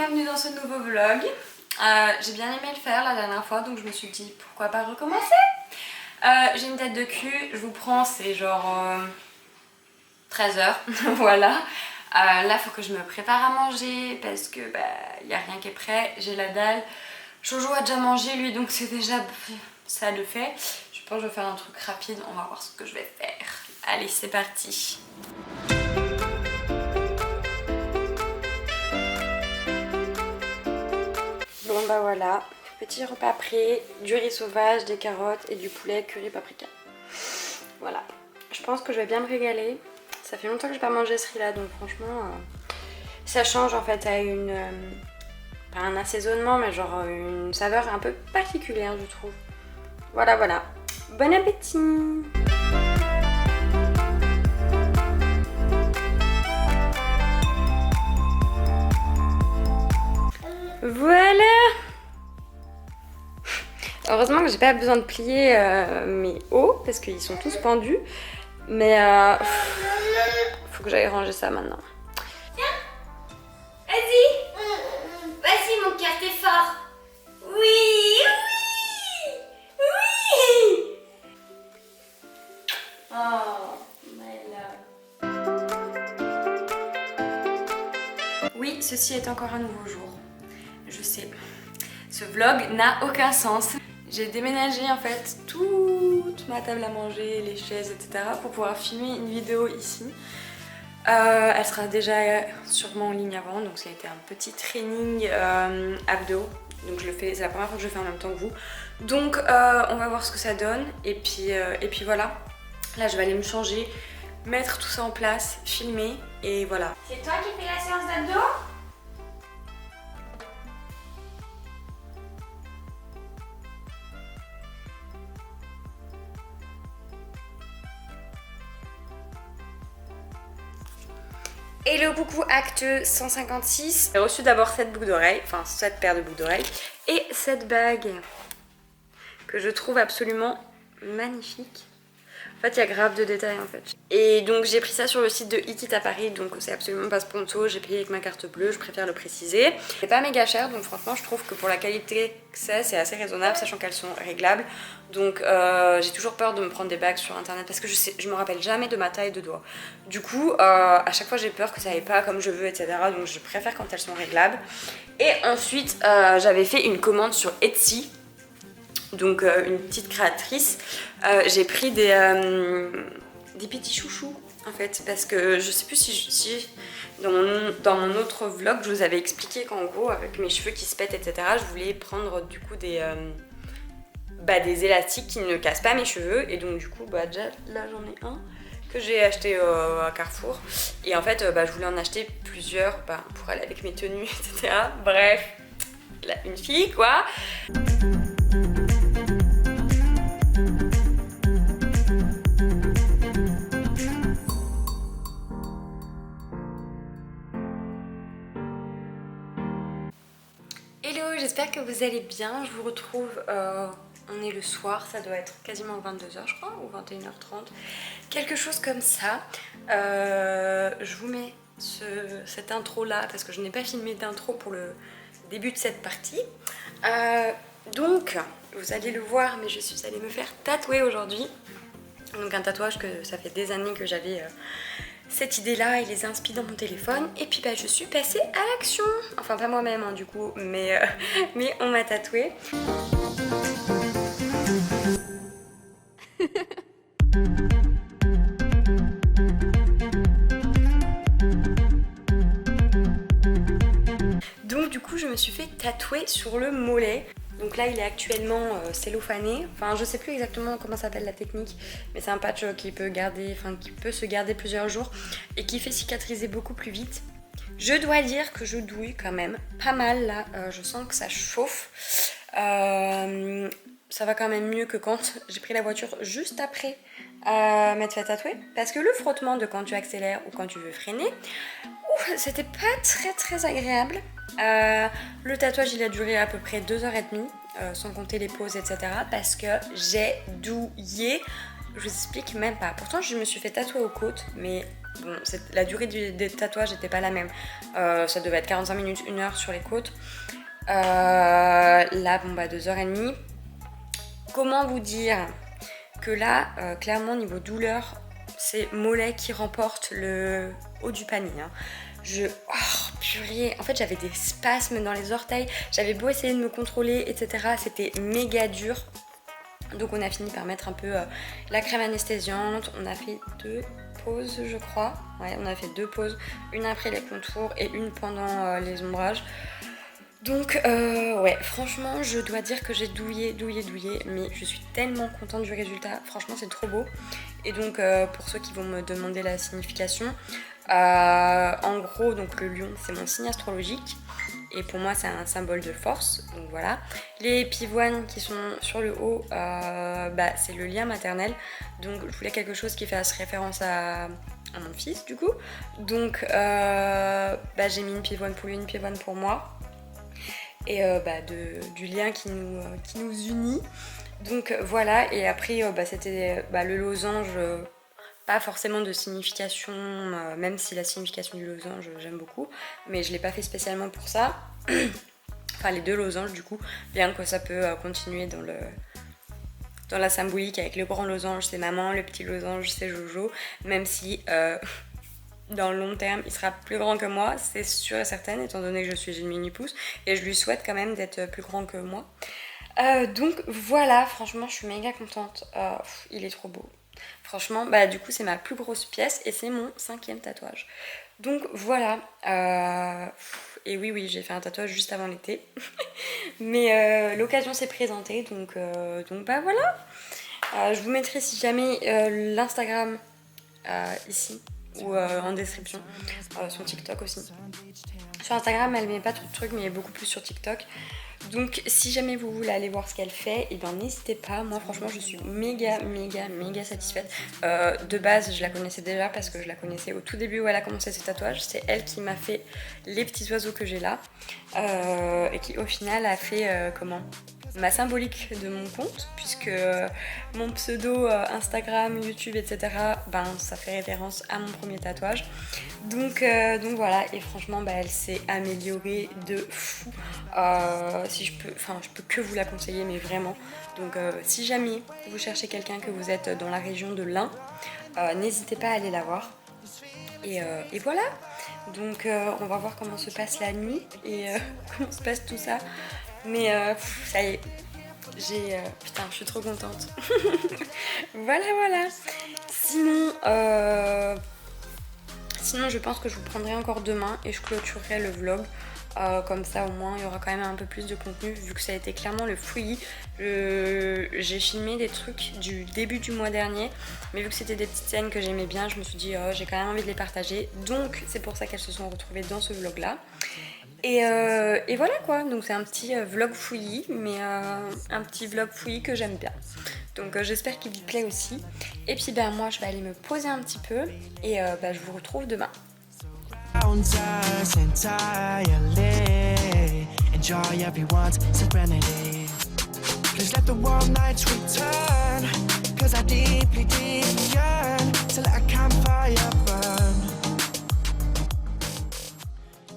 bienvenue dans ce nouveau vlog. J'ai bien aimé le faire la dernière fois, donc je me suis dit pourquoi pas recommencer. J'ai une tête de cul, je vous prends, c'est genre 13h, voilà. Là faut que je me prépare à manger parce que y a rien qui est prêt, j'ai la dalle. Jojo a déjà mangé lui, donc c'est déjà, ça le fait. Je pense que je vais faire un truc rapide, on va voir ce que je vais faire. Allez, c'est parti. Bon bah voilà, petit repas prêt, du riz sauvage, des carottes et du poulet curry paprika. Voilà, je pense que je vais bien me régaler. Ça fait longtemps que je n'ai pas mangé ce riz là, donc franchement ça change en fait à une... pas un assaisonnement, mais genre une saveur un peu particulière je trouve. Voilà, voilà. Bon appétit! Voilà! Heureusement que j'ai pas besoin de plier mes hauts parce qu'ils sont tous pendus. Mais faut que j'aille ranger ça maintenant. Tiens! Vas-y! Vas-y mon cœur, t'es fort! Oui! Oui! Oui! Oh, my love. Oui, ceci est encore un nouveau jour. Je sais. Ce vlog n'a aucun sens. J'ai déménagé en fait toute ma table à manger, les chaises, etc. pour pouvoir filmer une vidéo ici. Elle sera déjà sûrement en ligne avant, donc ça a été un petit training abdos. Donc je le fais, c'est la première fois que je le fais en même temps que vous. Donc on va voir ce que ça donne et puis voilà. Là je vais aller me changer, mettre tout ça en place, filmer et voilà. C'est toi qui fais la séance d'abdos ? Hello, coucou, acte 156. J'ai reçu d'abord cette boucle d'oreille, enfin cette paire de boucles d'oreilles et cette bague que je trouve absolument magnifique. En fait, il y a grave de détails en fait. Et donc j'ai pris ça sur le site de It à Paris, donc c'est absolument pas sponsor, j'ai payé avec ma carte bleue, je préfère le préciser. C'est pas méga cher, donc franchement je trouve que pour la qualité que c'est assez raisonnable, sachant qu'elles sont réglables. Donc j'ai toujours peur de me prendre des bagues sur internet parce que je me rappelle jamais de ma taille de doigt. Du coup, à chaque fois j'ai peur que ça aille pas comme je veux, etc. Donc je préfère quand elles sont réglables. Et ensuite, j'avais fait une commande sur Etsy. Donc une petite créatrice, j'ai pris des petits chouchous en fait, parce que je sais plus si dans mon autre vlog je vous avais expliqué qu'en gros avec mes cheveux qui se pètent, etc., je voulais prendre du coup des élastiques qui ne cassent pas mes cheveux, et donc du coup déjà là j'en ai un que j'ai acheté à Carrefour, et en fait je voulais en acheter plusieurs pour aller avec mes tenues, etc. Bref, là, une fille quoi. Hello, j'espère que vous allez bien. Je vous retrouve, on est le soir, ça doit être quasiment 22h je crois, ou 21h30, quelque chose comme ça. Je vous mets cette intro là parce que je n'ai pas filmé d'intro pour le début de cette partie. Donc, vous allez le voir, mais je suis allée me faire tatouer aujourd'hui. Donc un tatouage que ça fait des années que j'avais... cette idée là et les inspi dans mon téléphone, et puis je suis passée à l'action, enfin pas moi-même hein, du coup, mais on m'a tatoué. Donc du coup je me suis fait tatouer sur le mollet. Donc là il est actuellement cellophané, enfin je sais plus exactement comment s'appelle la technique, mais c'est un patch qui peut se garder plusieurs jours et qui fait cicatriser beaucoup plus vite. Je dois dire que je douille quand même pas mal là, je sens que ça chauffe. Ça va quand même mieux que quand j'ai pris la voiture juste après m'être fait tatouer, parce que le frottement de quand tu accélères ou quand tu veux freiner, c'était pas très agréable. Le tatouage il a duré à peu près 2h30, sans compter les pauses, etc. parce que j'ai douillé, je vous explique même pas. Pourtant je me suis fait tatouer aux côtes, mais bon, la durée des tatouages n'était pas la même. Ça devait être 45 minutes, 1 heure sur les côtes. Là, bon, bah 2h30. Comment vous dire que là, clairement, niveau douleur, c'est mollet qui remporte le haut du panier. Hein. Oh purée, en fait j'avais des spasmes dans les orteils, j'avais beau essayer de me contrôler, etc. C'était méga dur. Donc on a fini par mettre un peu la crème anesthésiante, on a fait 2 pauses je crois. Ouais, on a fait 2 pauses, une après les contours et une pendant les ombrages. Donc ouais, franchement je dois dire que j'ai douillé, mais je suis tellement contente du résultat, franchement c'est trop beau. Et donc pour ceux qui vont me demander la signification, en gros donc le lion c'est mon signe astrologique et pour moi c'est un symbole de force, donc voilà. Les pivoines qui sont sur le haut, bah, c'est le lien maternel, donc je voulais quelque chose qui fasse référence à mon fils du coup. Donc bah, j'ai mis une pivoine pour lui, une pivoine pour moi. Et bah, du lien qui nous unit. Donc voilà, et après bah, c'était le losange, pas forcément de signification, même si la signification du losange j'aime beaucoup, mais je l'ai pas fait spécialement pour ça. Enfin les 2 losanges du coup, bien que ça peut continuer dans la symbolique avec le grand losange c'est maman, le petit losange c'est Jojo, même si dans le long terme, il sera plus grand que moi, c'est sûr et certain, étant donné que je suis une mini-pouce, et je lui souhaite quand même d'être plus grand que moi. Donc voilà, franchement, je suis méga contente. Il est trop beau. Franchement, bah du coup, c'est ma plus grosse pièce et c'est mon 5e tatouage. Donc voilà. Et oui, j'ai fait un tatouage juste avant l'été. Mais l'occasion s'est présentée, donc bah voilà. Je vous mettrai si jamais l'Instagram ici. Ou en description, son TikTok aussi. Sur Instagram elle met pas trop de trucs mais beaucoup plus sur TikTok. Donc si jamais vous voulez aller voir ce qu'elle fait, et ben n'hésitez pas. Moi franchement je suis méga satisfaite. De base je la connaissais déjà parce que je la connaissais au tout début où elle a commencé ses tatouages. C'est elle qui m'a fait les petits oiseaux que j'ai là et qui au final a fait ma symbolique de mon compte, puisque mon pseudo Instagram, YouTube, etc. ben ça fait référence à mon premier tatouage. Donc voilà, et franchement bah, elle s'est améliorée de fou. Je peux que vous la conseiller, mais vraiment. Donc si jamais vous cherchez quelqu'un, que vous êtes dans la région de l'Ain, n'hésitez pas à aller la voir. Et voilà. Donc on va voir comment se passe la nuit et comment se passe tout ça. Mais ça y est, putain, je suis trop contente. Voilà. Sinon, je pense que je vous prendrai encore demain et je clôturerai le vlog. Comme ça, au moins, il y aura quand même un peu plus de contenu, vu que ça a été clairement le fouillis. J'ai filmé des trucs du début du mois dernier, mais vu que c'était des petites scènes que j'aimais bien, je me suis dit, j'ai quand même envie de les partager. Donc, c'est pour ça qu'elles se sont retrouvées dans ce vlog-là. Et voilà quoi, donc c'est un petit vlog fouillis, mais un petit vlog fouillis que j'aime bien. Donc j'espère qu'il vous plaît aussi. Et puis ben moi je vais aller me poser un petit peu et je vous retrouve demain. Please let the warm nights return, 'cause I deeply yearn to let a campfire burn.